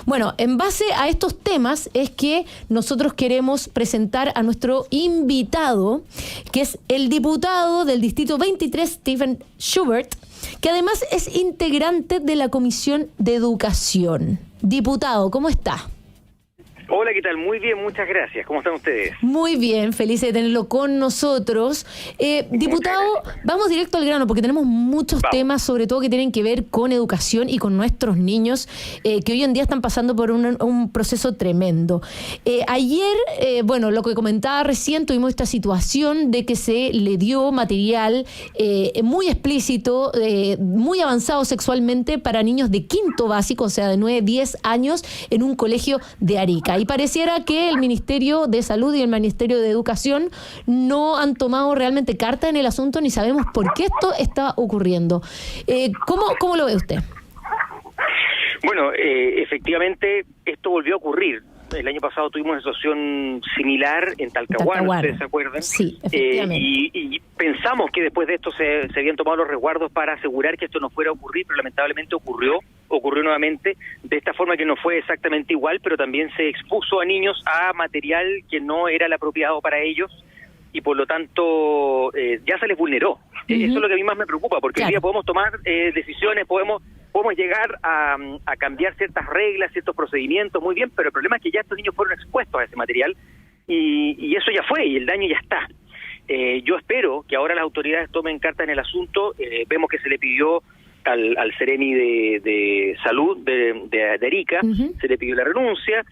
Bueno, en base a estos temas es que nosotros queremos presentar a nuestro invitado, que es el diputado del Distrito 23, Stephen Schubert, que además es integrante de la Comisión de Educación. Diputado, ¿cómo está? Hola, ¿qué tal? Muy bien, muchas gracias. ¿Cómo están ustedes? Muy bien, feliz de tenerlo con nosotros. Diputado, vamos directo al grano porque tenemos muchos temas, sobre todo que tienen que ver con educación y con nuestros niños, que hoy en día están pasando por un proceso tremendo. Ayer, bueno, lo que comentaba recién, tuvimos esta situación de que se le dio material muy explícito, muy avanzado sexualmente para niños de quinto básico, o sea, de 9, 10 años, en un colegio de Arica. Y pareciera que el Ministerio de Salud y el Ministerio de Educación no han tomado realmente carta en el asunto ni sabemos por qué esto está ocurriendo. ¿Cómo lo ve usted? Bueno, efectivamente esto volvió a ocurrir. El año pasado tuvimos una situación similar en Talcahuano, ¿ustedes se acuerdan? Sí, efectivamente. Y pensamos que después de esto se habían tomado los resguardos para asegurar que esto no fuera a ocurrir, pero lamentablemente ocurrió nuevamente, de esta forma que no fue exactamente igual, pero también se expuso a niños a material que no era el apropiado para ellos, y por lo tanto ya se les vulneró. Eso es lo que a mí más me preocupa, porque hoy día podemos tomar decisiones, podemos llegar a cambiar ciertas reglas, ciertos procedimientos, muy bien, pero el problema es que ya estos niños fueron expuestos a ese material y eso ya fue, y el daño ya está. Yo espero que ahora las autoridades tomen carta en el asunto. Vemos que se le pidió al Seremi de Salud de Arica, se le pidió la renuncia.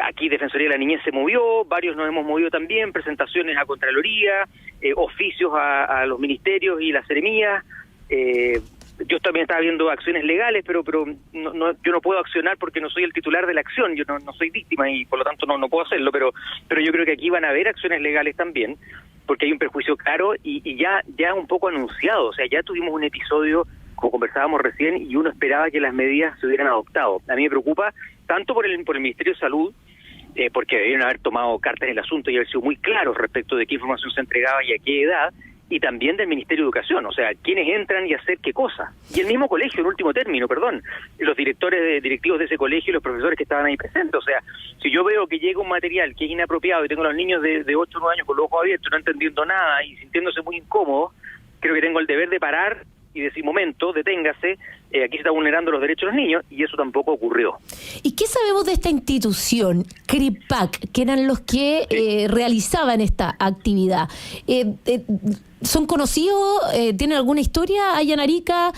Aquí Defensoría de la Niñez se movió, varios nos hemos movido también, presentaciones a Contraloría, oficios a los ministerios y las seremías. Yo también estaba viendo acciones legales, pero yo no puedo accionar porque no soy el titular de la acción, yo no soy víctima y por lo tanto no puedo hacerlo, pero yo creo que aquí van a haber acciones legales también, porque hay un perjuicio claro y ya un poco anunciado. O sea, ya tuvimos un episodio, como conversábamos recién, y uno esperaba que las medidas se hubieran adoptado. A mí me preocupa tanto por el Ministerio de Salud, porque debieron haber tomado cartas en el asunto y haber sido muy claros respecto de qué información se entregaba y a qué edad, y también del Ministerio de Educación, o sea, quiénes entran y hacer qué cosa. Y el mismo colegio, en último término, los directivos de ese colegio y los profesores que estaban ahí presentes. O sea, si yo veo que llega un material que es inapropiado y tengo a los niños de 8 o 9 años con los ojos abiertos, no entendiendo nada y sintiéndose muy incómodos, creo que tengo el deber de parar y decir, momento, deténgase, aquí se está vulnerando los derechos de los niños, y eso tampoco ocurrió. ¿Y qué sabemos de esta institución, CRIPAC, que eran los que realizaban esta actividad? ¿Son conocidos? ¿Tienen alguna historia allá en Arica?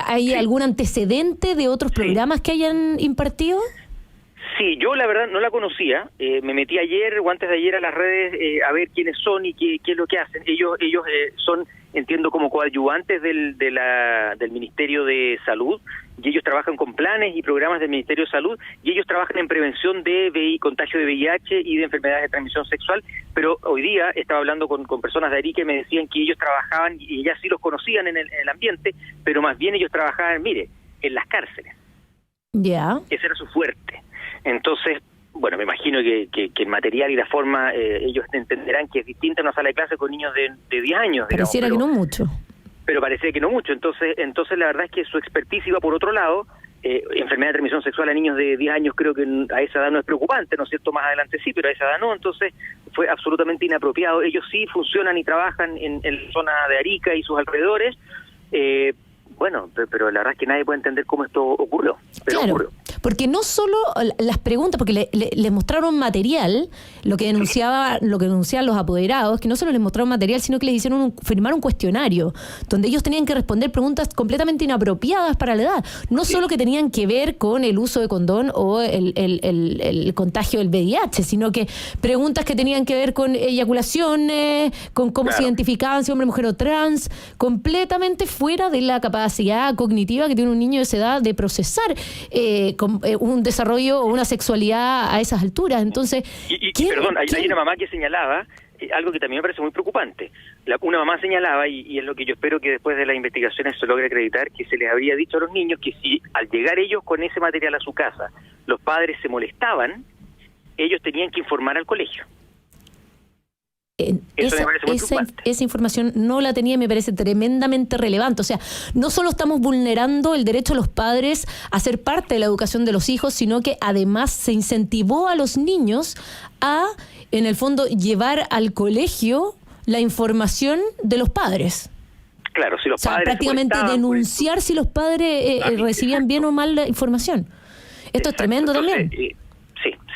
¿Hay algún antecedente de otros programas que hayan impartido? Sí, yo la verdad no la conocía. Me metí ayer o antes de ayer a las redes a ver quiénes son y qué es lo que hacen. Ellos son, entiendo, como coadyuvantes del Ministerio de Salud, y ellos trabajan con planes y programas del Ministerio de Salud, y ellos trabajan en prevención de contagio de VIH y de enfermedades de transmisión sexual. Pero hoy día estaba hablando con personas de Arica y me decían que ellos trabajaban, y ya sí los conocían en el ambiente, pero más bien ellos trabajaban, en las cárceles. Ya. Ese era su fuerte. Entonces, bueno, me imagino que el material y la forma, ellos entenderán que es distinta una sala de clase con niños de 10 años. Pareciera que no mucho. Pero parece que no mucho. Entonces la verdad es que su expertise iba por otro lado. Enfermedad de transmisión sexual a niños de 10 años creo que a esa edad no es preocupante, ¿no es cierto? Más adelante sí, pero a esa edad no. Entonces fue absolutamente inapropiado. Ellos sí funcionan y trabajan en la zona de Arica y sus alrededores. Bueno, pero la verdad es que nadie puede entender cómo esto ocurrió. Pero claro, ocurrió. Porque no solo las preguntas, porque les mostraron material, lo que denunciaban los apoderados, que no solo les mostraron material, sino que les hicieron firmar un cuestionario, donde ellos tenían que responder preguntas completamente inapropiadas para la edad. No solo que tenían que ver con el uso de condón o el contagio del VIH, sino que preguntas que tenían que ver con eyaculaciones, con cómo se identificaban, si hombre, mujer o trans, completamente fuera de la capacidad cognitiva que tiene un niño de esa edad de procesar un desarrollo o una sexualidad a esas alturas. Entonces, perdón, hay una mamá que señalaba algo que también me parece muy preocupante. Una mamá señalaba, y es lo que yo espero que después de las investigaciones se logre acreditar, que se les habría dicho a los niños que si al llegar ellos con ese material a su casa, los padres se molestaban, ellos tenían que informar al colegio. Eso me parece muy preocupante. Esa información no la tenía y me parece tremendamente relevante. O sea, no solo estamos vulnerando el derecho de los padres a ser parte de la educación de los hijos, sino que además se incentivó a los niños a, en el fondo, llevar al colegio la información de los padres. Claro, si los padres... prácticamente denunciar si los padres recibían bien o mal la información. Esto es tremendo. Entonces, también.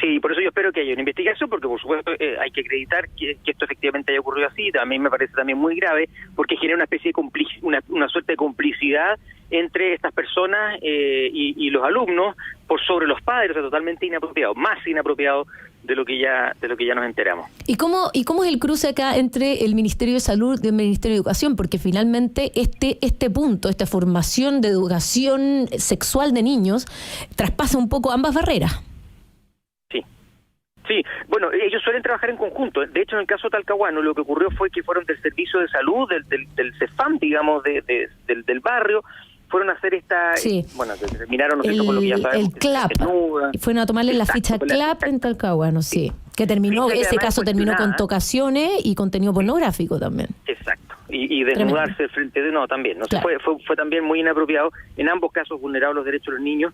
Sí, por eso yo espero que haya una investigación, porque por supuesto hay que acreditar que esto efectivamente haya ocurrido así. También me parece también muy grave, porque genera una especie de una suerte de complicidad entre estas personas y los alumnos por sobre los padres, o sea, totalmente inapropiado, más inapropiado de lo que ya nos enteramos. ¿Y cómo es el cruce acá entre el Ministerio de Salud y el Ministerio de Educación? Porque finalmente este punto, esta formación de educación sexual de niños, traspasa un poco ambas barreras. Sí, bueno, ellos suelen trabajar en conjunto. De hecho, en el caso talcahuano, lo que ocurrió fue que fueron del servicio de salud, del CEFAM, digamos, del barrio, fueron a hacer esta... Sí. Bueno, terminaron, no sé, con lo que ya sabemos. El CLAP. Y fueron a tomarle la ficha CLAP en Talcahuano, sí. Que terminó, ese caso terminó con tocaciones y contenido pornográfico también. Exacto. Y desnudarse frente de... No, también. No, claro. Fue también muy inapropiado. En ambos casos vulnerados los derechos de los niños.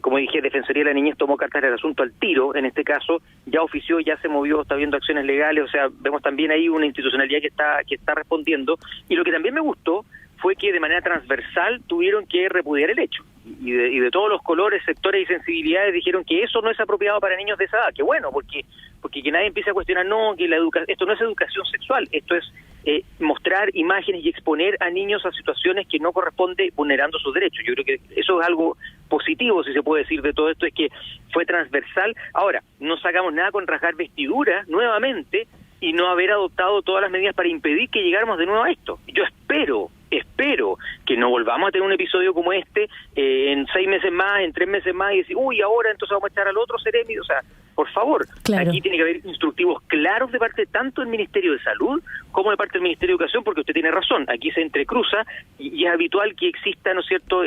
Como dije, Defensoría de la Niñez tomó cartas del asunto al tiro, en este caso ya ofició, ya se movió, está viendo acciones legales, o sea, vemos también ahí una institucionalidad que está respondiendo, y lo que también me gustó fue que de manera transversal tuvieron que repudiar el hecho, y de todos los colores, sectores y sensibilidades dijeron que eso no es apropiado para niños de esa edad, que bueno, porque que nadie empiece a cuestionar, no, que esto no es educación sexual, esto es mostrar imágenes y exponer a niños a situaciones que no corresponde vulnerando sus derechos. Yo creo que eso es algo positivo, si se puede decir, de todo esto, es que fue transversal. Ahora, no sacamos nada con rasgar vestiduras nuevamente y no haber adoptado todas las medidas para impedir que llegáramos de nuevo a esto. Yo espero que no volvamos a tener un episodio como este en 6 meses más, en 3 meses más, y decir, ahora entonces vamos a echar al otro Seremi. O sea, por favor, claro. Aquí tiene que haber instructivos claros de parte tanto del Ministerio de Salud como de parte del Ministerio de Educación, porque usted tiene razón, aquí se entrecruza y es habitual que exista, ¿no es cierto?,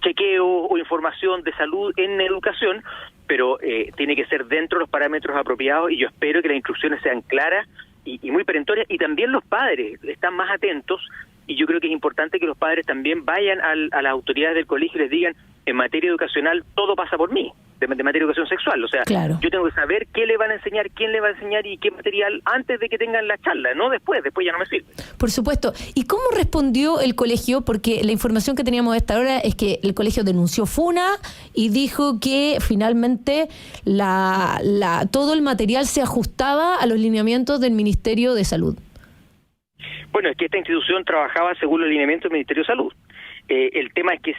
chequeo o información de salud en educación, pero tiene que ser dentro de los parámetros apropiados, y yo espero que las instrucciones sean claras y muy perentorias, y también los padres están más atentos, y yo creo que es importante que los padres también vayan a las autoridades del colegio y les digan, en materia educacional todo pasa por mí, de materia de educación sexual, o sea, claro. Yo tengo que saber qué le van a enseñar, quién le va a enseñar y qué material antes de que tengan la charla, no después ya no me sirve. Por supuesto. ¿Y cómo respondió el colegio? Porque la información que teníamos a esta hora es que el colegio denunció FUNA y dijo que finalmente todo el material se ajustaba a los lineamientos del Ministerio de Salud. Bueno, es que esta institución trabajaba según los lineamientos del Ministerio de Salud. El tema es que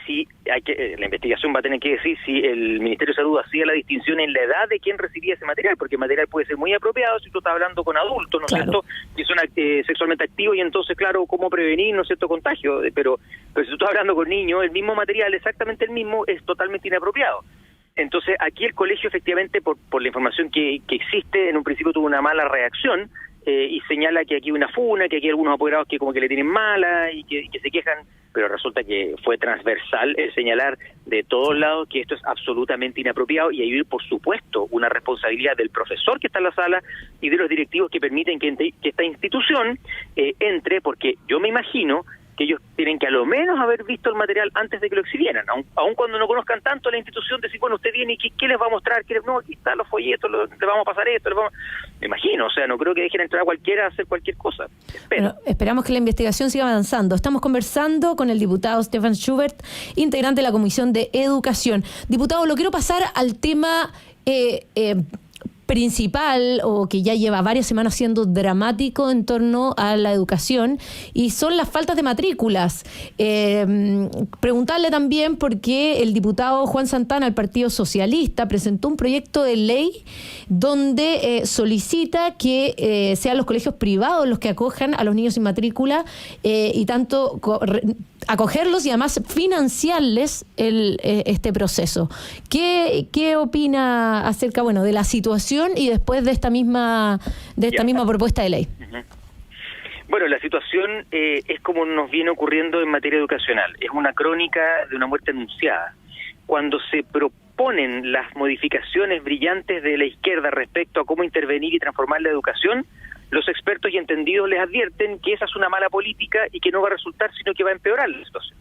la investigación va a tener que decir si el Ministerio de Salud hacía la distinción en la edad de quién recibía ese material, porque el material puede ser muy apropiado si tú estás hablando con adultos, ¿no es cierto?, que son sexualmente activos, y entonces, claro, cómo prevenir, ¿no es cierto?, contagio, pero si tú estás hablando con niños, el mismo material, exactamente el mismo, es totalmente inapropiado. Entonces, aquí el colegio, efectivamente, por la información que existe, en un principio tuvo una mala reacción, y señala que aquí hay una funa, que aquí hay algunos apoderados que como que le tienen mala y que se quejan, pero resulta que fue transversal el señalar de todos lados que esto es absolutamente inapropiado, y hay, por supuesto, una responsabilidad del profesor que está en la sala y de los directivos que permiten que esta institución entre, porque yo me imagino que ellos tienen que a lo menos haber visto el material antes de que lo exhibieran, aun cuando no conozcan tanto la institución, decir, bueno, usted viene y ¿qué les va a mostrar? No, aquí están los folletos, le vamos a pasar esto, me imagino, o sea, no creo que dejen entrar a cualquiera a hacer cualquier cosa. Bueno, esperamos que la investigación siga avanzando. Estamos conversando con el diputado Stefan Schubert, integrante de la Comisión de Educación. Diputado, lo quiero pasar al tema principal, o que ya lleva varias semanas siendo dramático en torno a la educación, y son las faltas de matrículas. Preguntarle también por qué el diputado Juan Santana del Partido Socialista presentó un proyecto de ley donde solicita que sean los colegios privados los que acojan a los niños sin matrícula, y tanto acogerlos y además financiarles este proceso. ¿Qué opina acerca, de la situación y después de esta misma propuesta de ley? Bueno, la situación es como nos viene ocurriendo en materia educacional. Es una crónica de una muerte anunciada. Cuando se proponen las modificaciones brillantes de la izquierda respecto a cómo intervenir y transformar la educación, los expertos y entendidos les advierten que esa es una mala política y que no va a resultar, sino que va a empeorar la situación.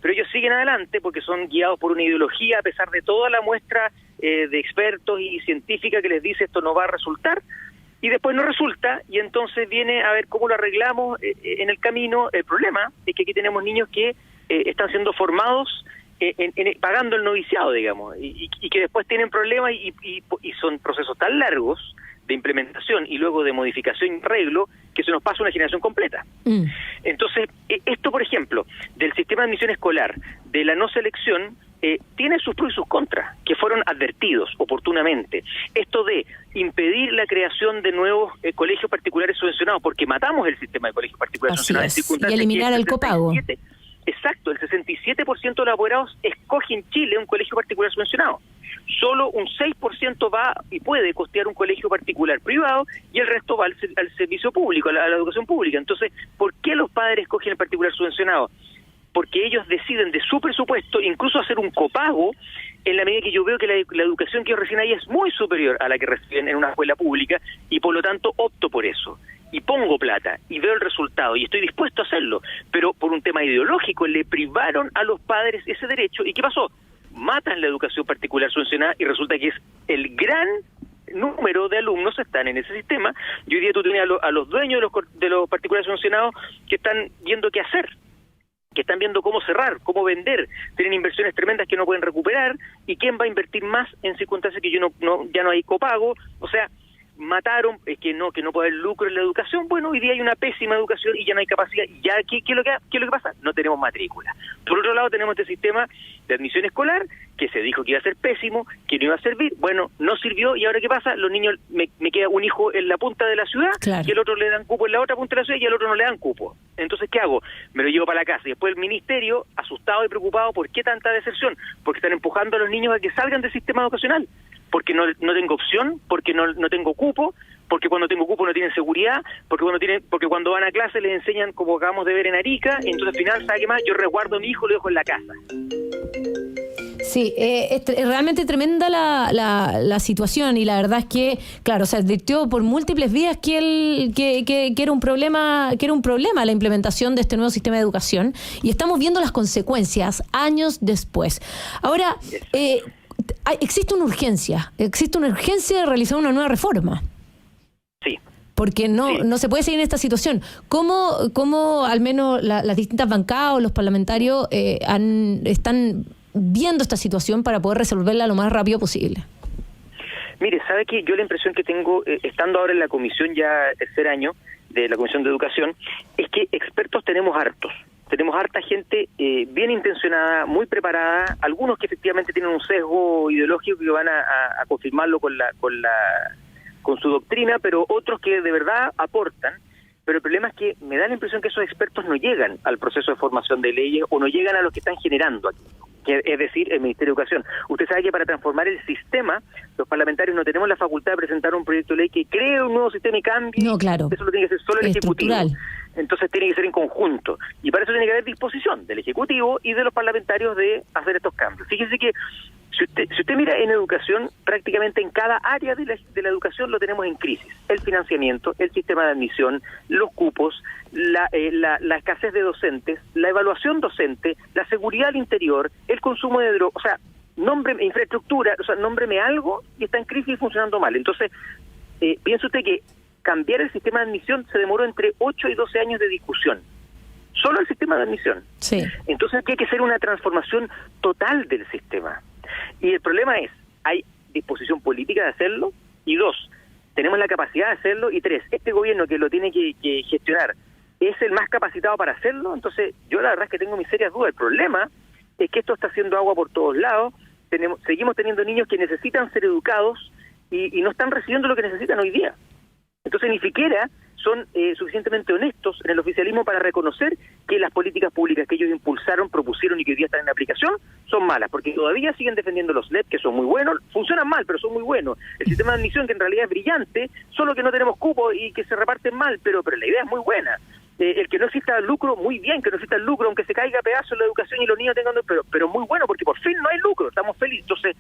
Pero ellos siguen adelante porque son guiados por una ideología, a pesar de toda la muestra de expertos y científica que les dice esto no va a resultar, y después no resulta, y entonces viene a ver cómo lo arreglamos en el camino. El problema es que aquí tenemos niños que están siendo formados pagando el noviciado, digamos, y que después tienen problemas y son procesos tan largos de implementación y luego de modificación y arreglo que se nos pasa una generación completa. Entonces, esto, por ejemplo, del sistema de admisión escolar, de la no selección, tiene sus pros y sus contras, que fueron advertidos oportunamente. Esto de impedir la creación de nuevos colegios particulares subvencionados, porque matamos el sistema de colegios particulares subvencionados. Y eliminar el copago. Exacto, el 67% de los apoderados escoge en Chile un colegio particular subvencionado. Solo un 6% va y puede costear un colegio particular privado y el resto va al servicio público, a la educación pública. Entonces, ¿por qué los padres escogen el particular subvencionado? Porque ellos deciden de su presupuesto incluso hacer un copago en la medida que yo veo que la educación que ellos reciben ahí es muy superior a la que reciben en una escuela pública y por lo tanto opto por eso. Y pongo plata, y veo el resultado, y estoy dispuesto a hacerlo, pero por un tema ideológico le privaron a los padres ese derecho, ¿y qué pasó? Matan la educación particular subvencionada, y resulta que es el gran número de alumnos están en ese sistema, y hoy día tú tienes a los dueños de los particulares subvencionados que están viendo qué hacer, que están viendo cómo cerrar, cómo vender, tienen inversiones tremendas que no pueden recuperar, y quién va a invertir más en circunstancias que ya no hay copago. O sea, mataron, que no puede haber lucro en la educación. Bueno, hoy día hay una pésima educación y ya no hay capacidad. ¿Y ya qué es lo que pasa? No tenemos matrícula. Por otro lado, tenemos este sistema de admisión escolar que se dijo que iba a ser pésimo, que no iba a servir. Bueno, no sirvió, y ahora ¿qué pasa? Los niños, me queda un hijo en la punta de la ciudad, claro, y el otro le dan cupo en la otra punta de la ciudad y al otro no le dan cupo. Entonces, ¿qué hago? Me lo llevo para la casa, y después el ministerio, asustado y preocupado, ¿por qué tanta deserción? Porque están empujando a los niños a que salgan del sistema educacional, porque no tengo opción, porque no tengo cupo, porque cuando tengo cupo no tienen seguridad, porque cuando van a clase les enseñan como acabamos de ver en Arica, y entonces al final, ¿sabe qué más? Yo resguardo a mi hijo y lo dejo en la casa. Sí, es realmente tremenda la situación, y la verdad es que, claro, se advirtió por múltiples vías que era un problema la implementación de este nuevo sistema de educación, y estamos viendo las consecuencias años después. Ahora, existe una urgencia de realizar una nueva reforma. Sí. Porque no se puede seguir en esta situación. ¿Cómo al menos las distintas bancadas o los parlamentarios están viendo esta situación para poder resolverla lo más rápido posible? Mire, ¿sabe qué? Yo la impresión que tengo, estando ahora en la comisión ya tercer año de la Comisión de Educación, es que expertos tenemos hartos. Tenemos harta gente bien intencionada, muy preparada, algunos que efectivamente tienen un sesgo ideológico que van a confirmarlo con su doctrina, pero otros que de verdad aportan. Pero el problema es que me da la impresión que esos expertos no llegan al proceso de formación de leyes o no llegan a los que están generando aquí, es decir, el Ministerio de Educación. Usted sabe que para transformar el sistema, los parlamentarios no tenemos la facultad de presentar un proyecto de ley que cree un nuevo sistema y cambie. No, claro. Eso lo tiene que hacer solo el Ejecutivo. Entonces tiene que ser en conjunto. Y para eso tiene que haber disposición del Ejecutivo y de los parlamentarios de hacer estos cambios. Fíjese que si usted mira en educación, prácticamente en cada área de la educación lo tenemos en crisis. El financiamiento, el sistema de admisión, los cupos, la escasez de docentes, la evaluación docente, la seguridad al interior, el consumo de drogas, o sea, infraestructura, o sea, nómbreme algo y está en crisis y funcionando mal. Entonces, piense usted que cambiar el sistema de admisión se demoró entre 8 y 12 años de discusión. Solo el sistema de admisión. Sí. Entonces aquí hay que hacer una transformación total del sistema. Y el problema es, ¿hay disposición política de hacerlo? Y 2, ¿tenemos la capacidad de hacerlo? Y 3, este gobierno que lo tiene que gestionar, ¿es el más capacitado para hacerlo? Entonces yo la verdad es que tengo mis serias dudas. El problema es que esto está haciendo agua por todos lados. Seguimos teniendo niños que necesitan ser educados y no están recibiendo lo que necesitan hoy día. Entonces ni siquiera son suficientemente honestos en el oficialismo para reconocer que las políticas públicas que ellos impulsaron, propusieron y que hoy día están en aplicación son malas, porque todavía siguen defendiendo los LED, que son muy buenos, funcionan mal, pero son muy buenos. El sistema de admisión, que en realidad es brillante, solo que no tenemos cupo y que se reparten mal, pero la idea es muy buena. El que no exista lucro, muy bien que no exista el lucro, aunque se caiga a pedazos en la educación y los niños tengan, pero muy bueno, porque por fin no hay lucro, estamos felices. Entonces,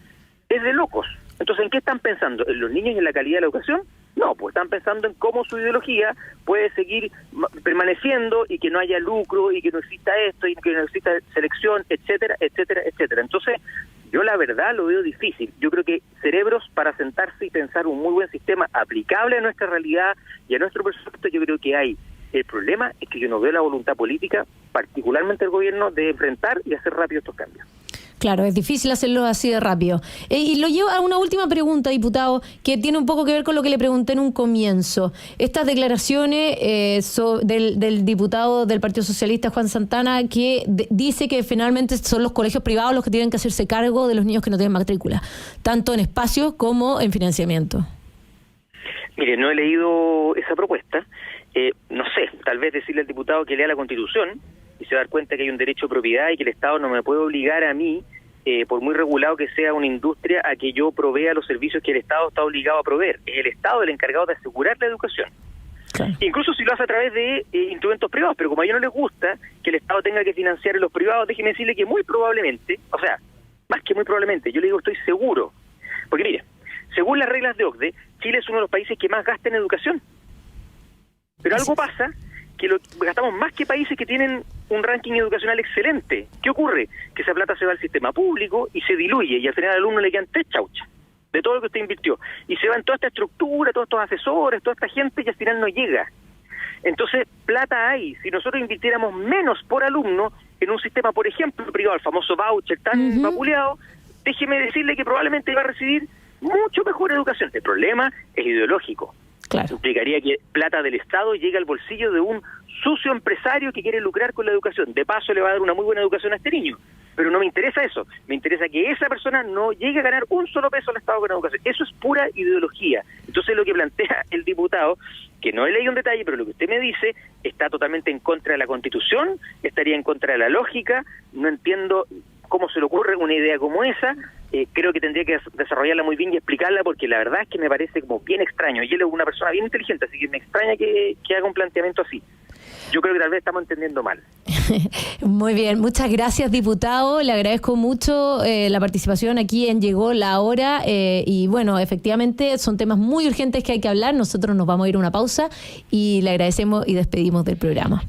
es de locos. Entonces, ¿en qué están pensando? ¿En los niños y en la calidad de la educación? No, pues están pensando en cómo su ideología puede seguir permaneciendo y que no haya lucro y que no exista esto y que no exista selección, etcétera, etcétera, etcétera. Entonces, yo la verdad lo veo difícil. Yo creo que cerebros para sentarse y pensar un muy buen sistema aplicable a nuestra realidad y a nuestro presupuesto, yo creo que hay. El problema es que yo no veo la voluntad política, particularmente el gobierno, de enfrentar y hacer rápido estos cambios. Claro, es difícil hacerlo así de rápido. Y lo llevo a una última pregunta, diputado, que tiene un poco que ver con lo que le pregunté en un comienzo. Estas declaraciones del diputado del Partido Socialista, Juan Santana, que dice que finalmente son los colegios privados los que tienen que hacerse cargo de los niños que no tienen matrícula, tanto en espacio como en financiamiento. Mire, no he leído esa propuesta. No sé, tal vez decirle al diputado que lea la Constitución y se va a dar cuenta que hay un derecho de propiedad y que el Estado no me puede obligar a mí, por muy regulado que sea una industria, a que yo provea los servicios que el Estado está obligado a proveer. Es el Estado el encargado de asegurar la educación. Claro. Incluso si lo hace a través de instrumentos privados, pero como a ellos no les gusta que el Estado tenga que financiar a los privados, déjeme decirle que muy probablemente, o sea, más que muy probablemente, yo le digo estoy seguro, porque mire, según las reglas de OCDE, Chile es uno de los países que más gasta en educación. Pero algo pasa, que gastamos más que países que tienen un ranking educacional excelente. ¿Qué ocurre? Que esa plata se va al sistema público y se diluye, y al final al alumno le quedan 3 chauchas de todo lo que usted invirtió. Y se va en toda esta estructura, todos estos asesores, toda esta gente, y al final no llega. Entonces, plata hay. Si nosotros invirtiéramos menos por alumno en un sistema, por ejemplo, privado, el famoso voucher tan vapuleado, déjeme decirle que probablemente va a recibir mucho mejor educación. El problema es ideológico. Claro. Implicaría que plata del Estado llegue al bolsillo de un sucio empresario que quiere lucrar con la educación. De paso le va a dar una muy buena educación a este niño. Pero no me interesa eso. Me interesa que esa persona no llegue a ganar un solo peso al Estado con educación. Eso es pura ideología. Entonces lo que plantea el diputado, que no he leído un detalle, pero lo que usted me dice, está totalmente en contra de la Constitución, estaría en contra de la lógica. No entiendo cómo se le ocurre una idea como esa. Creo que tendría que desarrollarla muy bien y explicarla, porque la verdad es que me parece como bien extraño. Y él es una persona bien inteligente, así que me extraña que haga un planteamiento así. Yo creo que tal vez estamos entendiendo mal. Muy bien, muchas gracias, diputado. Le agradezco mucho la participación aquí en Llegó la Hora. Y bueno, efectivamente son temas muy urgentes que hay que hablar. Nosotros nos vamos a ir a una pausa y le agradecemos y despedimos del programa.